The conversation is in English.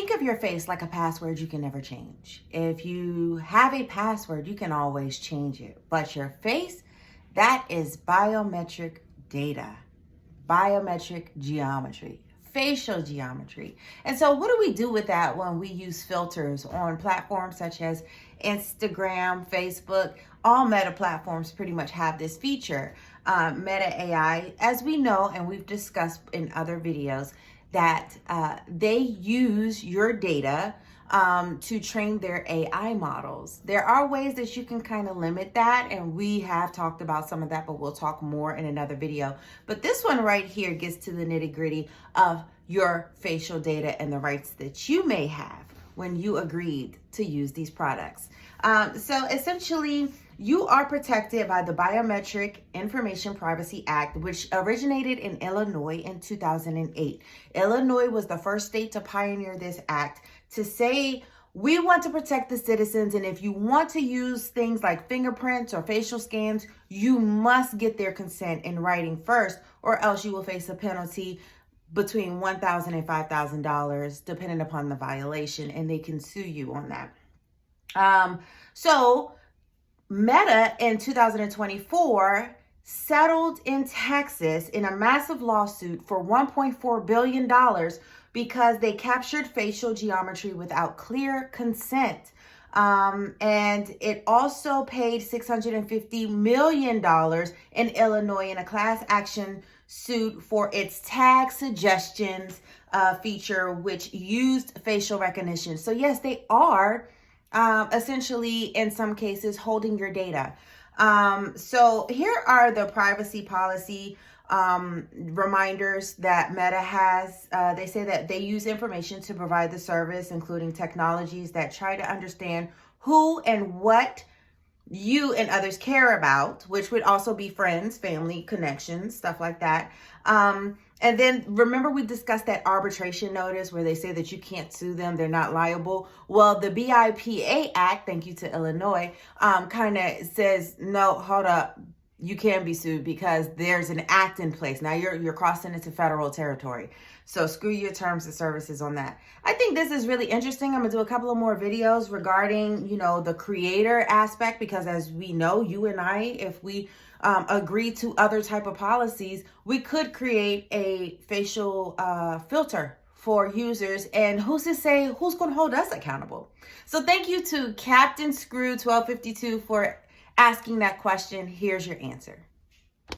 Think of your face like a password you can never change. If you have a password, you can always change it. But your face, that is biometric data, biometric geometry, facial geometry. And so what do we do with that when we use filters on platforms such as Instagram, Facebook? All Meta platforms pretty much have this feature. Meta AI, as we know, and we've discussed in other videos, that they use your data to train their AI models. There are ways that you can kind of limit that, and we have talked about some of that, but we'll talk more in another video. But this one right here gets to the nitty-gritty of your facial data and the rights that you may have when you agreed to use these products. So essentially, you are protected by the Biometric Information Privacy Act, which originated in Illinois in 2008. Illinois was the first state to pioneer this act to say, we want to protect the citizens, and if you want to use things like fingerprints or facial scans, you must get their consent in writing first, or else you will face a penalty between $1,000 and $5,000, depending upon the violation, and they can sue you on that. So Meta in 2024 settled in Texas in a massive lawsuit for $1.4 billion because they captured facial geometry without clear consent. And it also paid $650 million in Illinois in a class action suit for its tag suggestions feature, which used facial recognition. So yes, they are essentially, in some cases, holding your data. So here are the privacy policy reminders that Meta has. They say that they use information to provide the service, including technologies that try to understand who and what you and others care about, which would also be friends, family, connections, stuff like that. And then remember we discussed that arbitration notice where they say that you can't sue them, they're not liable. Well, the BIPA Act, thank you to Illinois, kind of says, no, hold up, you can be sued because there's an act in place. Now you're crossing into federal territory. So screw your terms and services on that. I think this is really interesting. I'm gonna do a couple of more videos regarding, the creator aspect, because as we know, you and I, if we agree to other type of policies, we could create a facial filter for users, and who's to say who's going to hold us accountable? So thank you to Captain Screw 1252 for asking that question. Here's your answer.